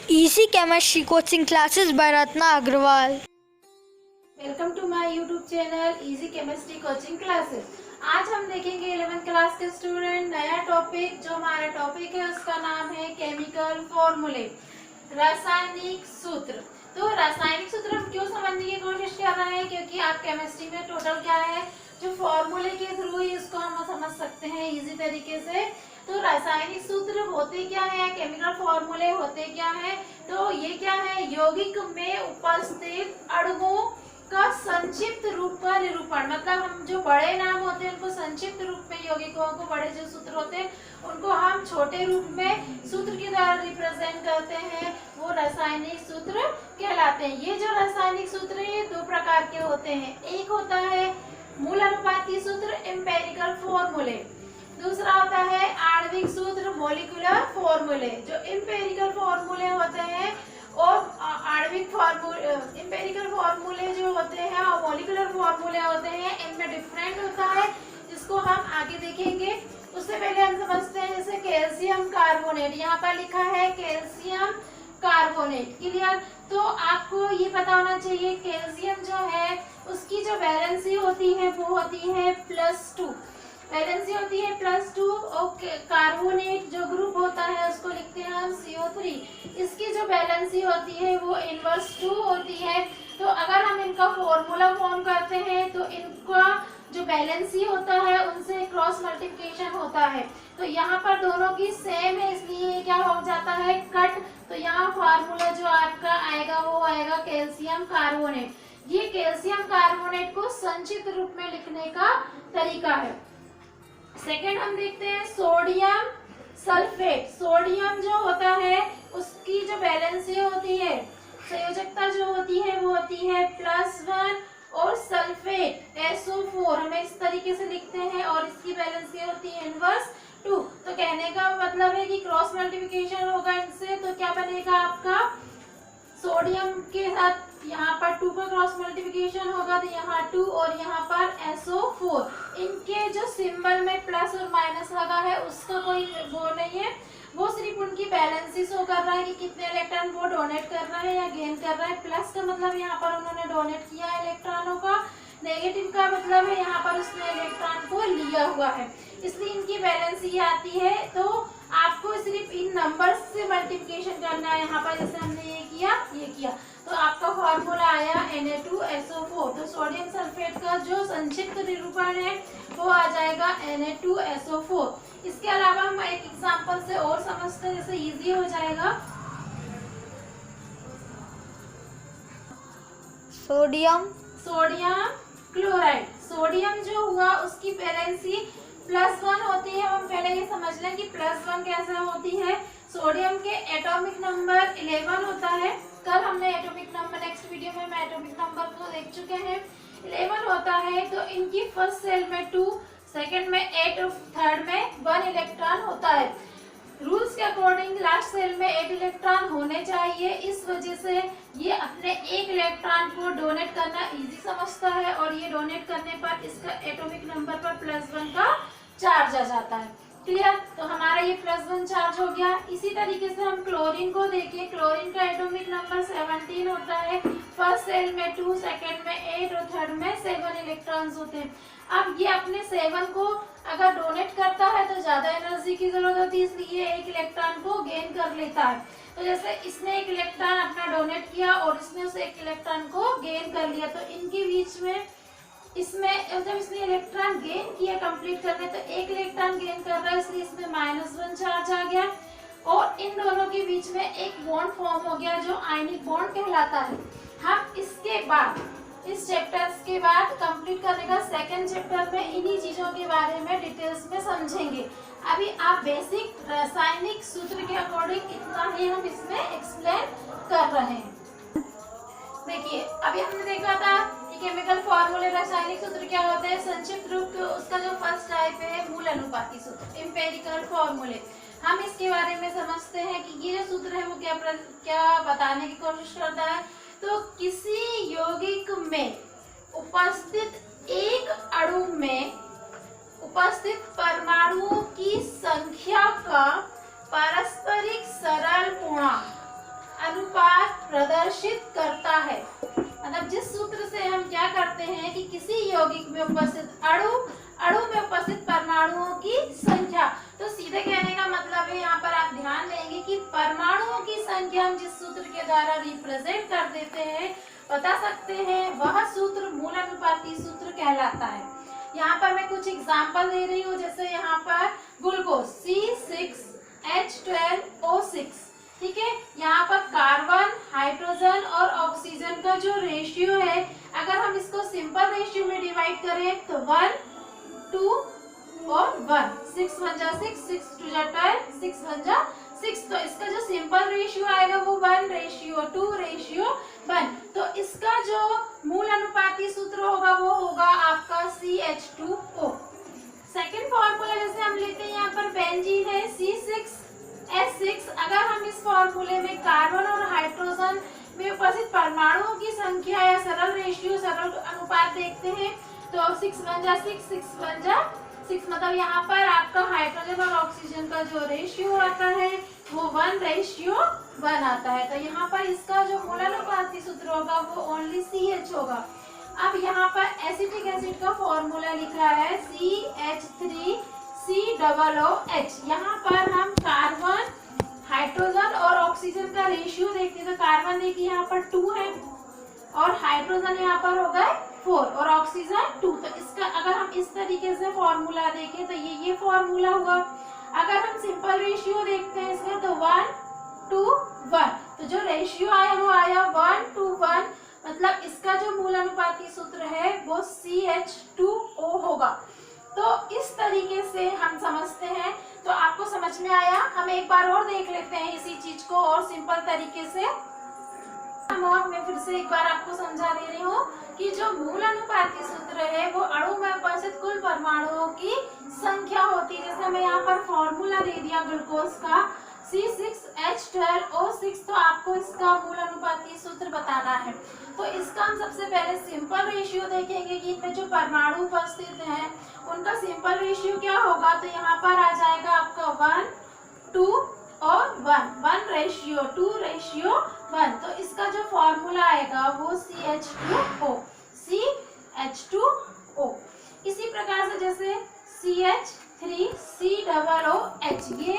Easy Chemistry Coaching Classes by Ratna Agrawal. Welcome to my YouTube channel easy chemistry coaching classes. आज हम देखेंगे 11th class के student नया topic. जो हमारा टॉपिक है उसका नाम है केमिकल फॉर्मूले, रासायनिक सूत्र। तो रासायनिक सूत्र हम क्यों समझने की कोशिश कर रहे हैं, क्योंकि आप केमिस्ट्री में टोटल क्या है, जो फॉर्मूले के थ्रू ही इसको हम समझ सकते हैं इजी तरीके से। तो रासायनिक सूत्र होते क्या है, केमिकल फॉर्मूले होते क्या है, तो ये क्या है, यौगिक में उपस्थित अणुओं का संक्षिप्त रूप का निरूपण। मतलब हम जो बड़े नाम होते हैं उनको संक्षिप्त रूप में, यौगिकों को बड़े जो सूत्र होते हैं उनको हम छोटे रूप में सूत्र के द्वारा रिप्रेजेंट करते हैं, वो रासायनिक सूत्र कहलाते हैं। ये जो रासायनिक सूत्र है ये दो प्रकार के होते हैं। एक होता है मूल अनुपाती सूत्र, एम्पिरिकल फॉर्मूले। दूसरा होता है आणविक सूत्र, मॉलिक्यूलर फॉर्मूले। जो एम्पिरिकल फॉर्मूले होते हैं और आणविक फॉर्मूले, एम्पिरिकल फॉर्मूले जो होते हैं और मॉलिक्यूलर फॉर्मूले होते हैं, इनमें डिफरेंट होता है, जिसको हम आगे देखेंगे। उससे पहले हम समझते हैं जैसे कैल्शियम कार्बोनेट, यहाँ पर लिखा है कैल्शियम कार्बोनेट। क्लियर? तो आपको ये पता होना चाहिए कैल्शियम जो है उसकी जो वैलेंसी होती है वो होती है +2, वैलेंसी होती है +2। और कार्बोनेट जो ग्रुप होता है उसको लिखते हैं हम CO3, इसकी जो वैलेंसी होती है वो -2 होती है। तो अगर हम इनका फॉर्मूला फॉर्म करते हैं तो इनका जो वैलेंसी होता है उनसे क्रॉस मल्टीप्लिकेशन होता है। तो यहाँ पर दोनों की सेम है, इसलिए क्या हो जाता है, कट। तो यहाँ फार्मूला जो आपका आएगा वो आएगा कैल्शियम कार्बोनेट। ये कैल्शियम कार्बोनेट को संक्षिप्त रूप में लिखने का तरीका है। सेकेंड हम देखते हैं सोडियम सल्फेट। सोडियम जो होता है उसकी जो वैलेंसी होती है, संयोजकता जो होती है वो होती है +1, और सल्फेट SO4 हमें इस तरीके से लिखते हैं और इसकी वैलेंसी होती है -2। तो कहने का मतलब है कि क्रॉस मल्टीप्लिकेशन होगा इनसे, तो क्या बनेगा आपका, सोडियम के साथ यहाँ पर 2 का क्रॉस मल्टीप्लिकेशन होगा तो यहाँ 2 और यहाँ पर SO4। इनके जो सिंबल में प्लस और माइनस लगा है उसका कोई वो नहीं है, वो सिर्फ उनकी बैलेंसी शो कर रहा है कि कितने इलेक्ट्रॉन वो डोनेट कर रहा है या गेन कर रहा है। प्लस का मतलब यहाँ पर उन्होंने डोनेट किया है इलेक्ट्रॉनों का, नेगेटिव का मतलब है यहाँ पर उसने इलेक्ट्रॉन को लिया हुआ है, इसलिए इनकी बैलेंसी आती है। तो आपको सिर्फ इन नंबर्स से मल्टीप्लिकेशन करना है। यहाँ पर जैसे हमने ये किया, तो आपका फॉर्मूला आया Na2SO4। तो सोडियम सल्फेट का जो संक्षिप्त निरूपण है वो आ जाएगा Na2SO4। इसके अलावा हम एक एग्जांपल से और समझते हैं, जैसे इजी हो जाएगा। Sodium chloride. सोडियम जो हुआ उसकी वैलेंसी +1 होती है। हम पहले ये समझ लें कि +1 कैसे होती है। सोडियम के एटॉमिक नंबर 11 होता है। कल हमने एटॉमिक नंबर, नेक्स्ट वीडियो में मैं एटॉमिक नंबर को देख चुके हैं। 11 होता है। तो इनकी फर्स्ट सेल में 2, सेकंड में 8 और थर्ड में 1 इलेक्ट्रॉन होता है। रूल्स के अकॉर्डिंग लास्ट सेल में 8 इलेक्ट्रॉन होने चाहिए, इस वजह से ये अपने 1 इलेक्ट्रॉन को डोनेट करना इजी समझता है और ये डोनेट करने पर इसका एटॉमिक नंबर पर +1 का चार्ज आ जाता है। क्लियर? तो हमारा ये +1 चार्ज हो गया। इसी तरीके से हम क्लोरीन को देखें। क्लोरीन का एटॉमिक नंबर 17 होता है। फर्स्ट सेल में 2, सेकंड में 8 और थर्ड में 7 इलेक्ट्रॉन्स होते हैं। अब ये अपने 7 को अगर डोनेट करता है तो ज्यादा एनर्जी की जरूरत होती है, इसलिए 1 इलेक्ट्रॉन को गेन कर लेता है। तो जैसे इसने 1 इलेक्ट्रॉन अपना डोनेट किया और इसने उस 1 इलेक्ट्रॉन को गेन कर लिया, तो इनके बीच में इसमें जब इसने इलेक्ट्रॉन गेन किया कंप्लीट करने, तो 1 इलेक्ट्रॉन गेन कर रहा है, इसलिए इसमें -1 चार्ज आ गया और इन दोनों के बीच में एक बॉन्ड फॉर्म हो गया जो आयनिक बॉन्ड कहलाता है। हम इसके बाद, इस चैप्टर्स के बाद कंप्लीट करने का सेकंड चैप्टर में इन्हीं चीजों के बारे में डिटेल्स में समझेंगे। अभी आप बेसिक रासायनिक सूत्र के अकॉर्डिंग इतना ही हम इसमें एक्सप्लेन कर रहे हैं। देखिए अभी हमने देखा था कि केमिकल फॉर्मूले, रासायनिक सूत्र क्या होते हैं, संक्षिप्त रूप उसका जो फर्स्ट टाइप है मूल अनुपाती सूत्र, एम्पिरिकल फॉर्मूले। हम इसके बारे में समझते हैं कि ये जो सूत्र है वो क्या बताने की कोशिश करता है। तो किसी यौगिक में उपस्थित एक अणु में उपस्थित परमाणुओं की संख्या का पारस्परिक सरल गुणा प्रदर्शित करता है। मतलब जिस सूत्र से हम क्या करते हैं कि किसी यौगिक में उपस्थित अणु में उपस्थित परमाणुओं की संख्या, तो सीधे कहने का मतलब है यहाँ पर आप ध्यान देंगे कि परमाणुओं की संख्या हम जिस सूत्र के द्वारा रिप्रेजेंट कर देते हैं, बता सकते हैं, वह सूत्र मूल अनुपाती सूत्र कहलाता है। यहाँ पर मैं कुछ एग्जाम्पल दे रही हूँ, जैसे यहाँ पर ग्लूकोज C6H12O6, ठीक है। यहाँ पर कार्बन, हाइड्रोजन और ऑक्सीजन का जो रेशियो है, अगर हम इसको सिंपल रेशियो में डिवाइड करें तो 1, 2 और 1, 6 1 जा 6, 6 2 जा 12, 6 1 जा 6, तो इसका जो सिंपल रेशियो आएगा वो 1:2:1। तो इसका जो मूल अनुपाती सूत्र होगा वो होगा आपका CH2O। सेकेंड फॉर्मूला जैसे हम लेते हैं, यहाँ पर बेंजीन है C6H6। अगर हम इस फॉर्मूले में कार्बन और हाइड्रोजन में उपस्थित परमाणुओं की संख्या या सरल रेशियो, सरल अनुपात देखते हैं तो 6 1 जा 6, 6 1 जा 6, मतलब यहाँ पर आपका हाइड्रोजन और ऑक्सीजन का जो रेशियो आता है वो 1:1 आता है। तो यहाँ पर इसका जो मूलानुपाती सूत्र होगा वो ओनली CH होगा। अब यहाँ पर एसिटिक एसिड का फॉर्मूला लिखा है CH3COOH। यहाँ पर हम कार्बन, हाइड्रोजन और ऑक्सीजन का रेशियो देखते हैं, तो कार्बन देखिए यहाँ पर 2 है और हाइड्रोजन यहाँ पर हो गए 4 और ऑक्सीजन 2। तो इसका अगर हम इस तरीके से फॉर्मूला देखें तो ये फॉर्मूला हुआ। अगर हम सिंपल रेशियो देखते हैं इसमें तो 1:1, तो जो रेशियो आया वो आया 1:1, मतलब इसका जो मूल अनुपाती सूत्र है वो CH2O होगा। तो इस तरीके से हम समझते हैं। तो आपको समझ में आया? हम एक बार और देख लेते हैं इसी चीज को और सिंपल तरीके से। मैं फिर से एक बार आपको समझा दे रही हूँ कि जो मूल अनुपाती सूत्र है वो अणु में उपस्थित कुल परमाणुओं की संख्या होती है। जैसे हमें यहाँ पर फॉर्मूला दे दिया ग्लूकोज का C6H12O6, तो आपको इसका मूल अनुपाती सूत्र बताना है। तो इसका हम सबसे पहले सिंपल रेशियो देखेंगे कि इनमें जो परमाणु उपस्थित हैं उनका सिंपल रेशियो क्या होगा। तो यहाँ पर आ जाएगा आपका 1, 2 और 1:2:1। तो इसका जो फॉर्मूला आएगा वो CH2O। इसी प्रकार से जैसे CH3COOH, ये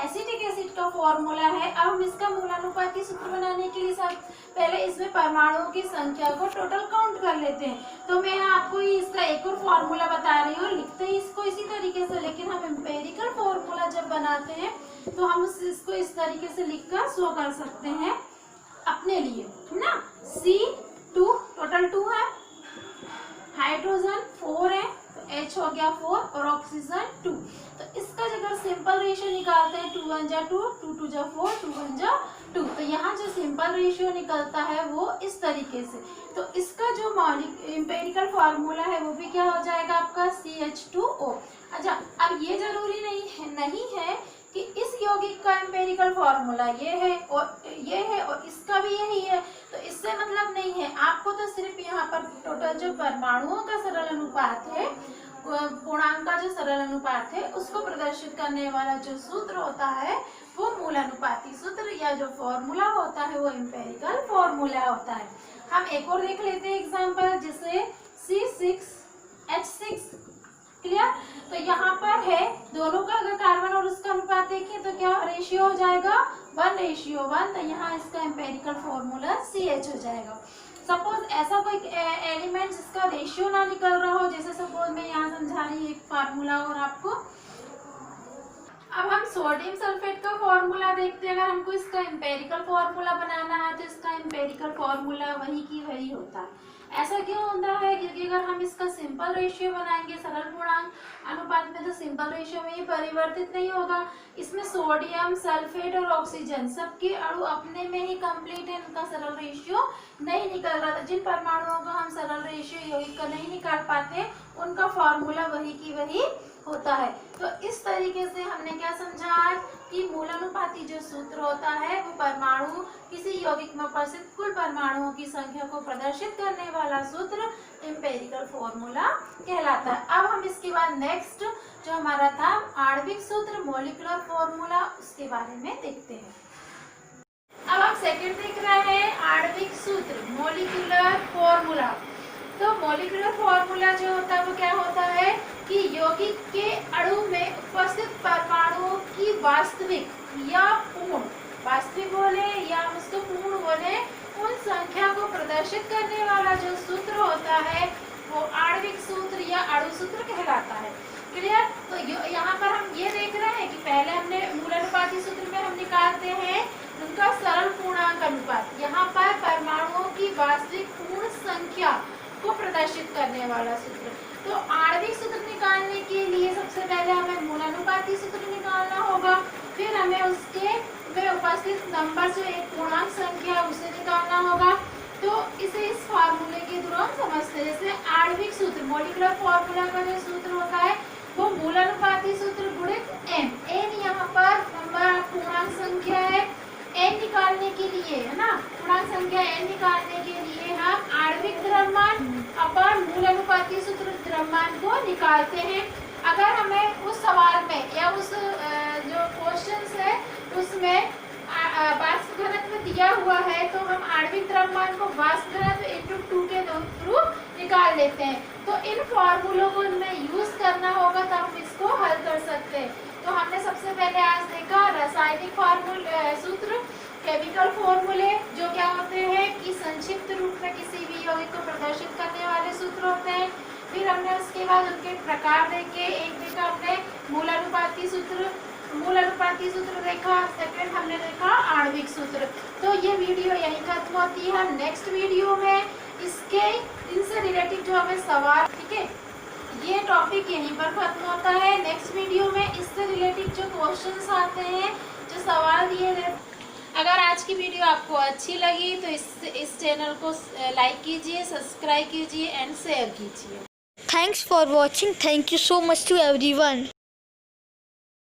एसिटिक एसिड का फॉर्मूला है। अब हम इसका मूलानुपाती सूत्र बनाने के लिए पहले इसमें परमाणुओं की संख्या को टोटल काउंट कर लेते हैं। तो मैं आपको इसका एक और फॉर्मूला बता रही हूँ, लिखते हैं इसको इसी तरीके से, लेकिन हम एम्पेरिकल फॉर्मूला जब बनाते हैं तो हम इसको इस तरीके से लिखकर शो कर सकते हैं अपने लिए, है ना। C2 टोटल 2 है, हाइड्रोजन 4 है तो H हो गया 4 और ऑक्सीजन 2। तो इसका अगर सिंपल रेशियो निकालते हैं 2 1 जा 2, 2 2 जा 4, 2 1 जा 2, तो यहाँ जो सिंपल रेशियो निकलता है वो इस तरीके से। तो इसका जो मौलिक एम्पेरिकल फार्मूला है वो भी क्या हो जाएगा आपका CH2O। अच्छा, अब ये जरूरी नहीं है कि इस यौगिक का एम्पेरिकल फार्मूला ये है और इसका भी यही है, तो इससे मतलब नहीं है। आपको तो सिर्फ यहाँ पर टोटल जो परमाणुओं का सरल अनुपात है, पूर्णांक का जो सरल अनुपात है, उसको प्रदर्शित करने वाला जो सूत्र होता है वो मूल अनुपाती सूत्र या जो फॉर्मूला होता है वो एम्पेरिकल फॉर्मूला होता है। हम एक और देख लेते हैं एग्जांपल, जैसे C6H6, क्लियर। तो यहाँ पर है दोनों का अगर कार्बन और उसका अनुपात देखें तो क्या रेशियो हो जाएगा 1:1, तो यहाँ इसका एम्पेरिकल फॉर्मूला CH हो जाएगा। सपोज ऐसा कोई एलिमेंट जिसका रेशियो ना निकल रहा हो, जैसे सपोज मैं यहाँ समझा रही एक फार्मूला और आपको। अब हम सोडियम सल्फेट का फॉर्मूला देखते हैं। अगर हमको इसका एम्पेरिकल फॉर्मूला बनाना है तो इसका एम्पेरिकल फॉर्मूला वही की वही होता है। ऐसा क्यों होता है? क्योंकि अगर हम इसका सिंपल रेशियो बनाएंगे सरल पूर्णांक अनुपात में, तो सिंपल रेशियो में ये परिवर्तित नहीं होगा। इसमें सोडियम, सल्फेट और ऑक्सीजन सबके अणु अपने में ही कंप्लीट है, इनका सरल रेशियो नहीं निकल रहा था। जिन परमाणुओं का हम सरल रेशियो यौगिक का नहीं निकाल पाते उनका फॉर्मूला वही की वही होता है। तो इस तरीके से हमने क्या समझा कि मूलानुपाती जो सूत्र होता है वो परमाणु किसी यौगिक में उपस्थित कुल परमाणुओं की संख्या को प्रदर्शित करने वाला सूत्र एम्पेरिकल फॉर्मूला कहलाता है। अब हम इसके बाद नेक्स्ट जो हमारा था आणविक सूत्र, मॉलिक्यूलर फॉर्मूला, उसके बारे में देखते हैं। अब आप सेकंड देख रहे हैं मॉलिक्यूलर फॉर्मूला। तो मॉलिक्यूलर फॉर्मूला जो होता है वो क्या होता है कि यौगिक के अणु में उपस्थित परमाणुओं की वास्तविक या पूर्ण, वास्तविक बोले या हम उसको पूर्ण बोले, उन संख्या को प्रदर्शित करने वाला जो सूत्र होता है वो आणविक सूत्र या अणु सूत्र कहलाता है। क्लियर? तो यहाँ पर हम ये देख रहे हैं कि पहले हमने मूलानुपाती सूत्र में हम निकालते हैं उनका सरल पूर्णांक अनुपात। यहाँ पर परमाणुओं की वास्तविक पूर्ण संख्या को प्रदर्शित करने वाला सूत्र। तो आणविक सूत्र निकालने के लिए सबसे पहले हमें मूलानुपाती सूत्र निकालना होगा, फिर हमें उसके में उपस्थित नंबर जो एक पूर्णांक संख्या है उसे निकालना होगा। तो इसे इस फार्मूले के थ्रू हम समझते हैं। जैसे आणविक सूत्र, मॉलिक्यूलर फॉर्मूला का जो सूत्र होता है वो मूलानुपाती सूत्र गुणित एन। एन यहाँ पर नंबर पूर्णांक संख्या है, एन निकालने के लिए, है ना, पूर्णांक संख्या एन निकालने के लिए हम आणविक द्रव्यमान अपन मूलानुपाती सूत्र द्रव्यमान को निकालते हैं। अगर हमें उस सवाल में या उस जो क्वेश्चन है उसमें वाष्प घनत्व दिया हुआ है तो हम आणविक द्रव्यमान को वाष्प घनत्व इंटू 2 के थ्रू निकाल लेते हैं। तो इन फॉर्मूलों को हमें यूज करना होगा तब हम इसको हल कर सकते हैं। तो हमने सबसे पहले आज देखा रासायनिक सूत्र, केमिकल फॉर्मूले, जो क्या होते हैं कि संक्षिप्त रूप में किसी भी यौगिक को प्रदर्शित करने वाले सूत्र होते हैं। फिर हमने उसके बाद उनके प्रकार देखे, एक देखा हमने मूलानुपाती सूत्र देखा, सेकंड हमने देखा आणविक सूत्र। तो ये वीडियो यहीं खत्म होती है। नेक्स्ट वीडियो में इसके इनसे रिलेटेड जो हमें सवाल, ठीक है, ये टॉपिक यहीं पर खत्म होता है। नेक्स्ट वीडियो में इससे रिलेटेड जो क्वेश्चंस आते हैं, जो सवाल दिए गए। अगर आज की वीडियो आपको अच्छी लगी तो इस चैनल को लाइक कीजिए, सब्सक्राइब कीजिए एंड शेयर कीजिए। Thanks for watching. Thank you so much to everyone.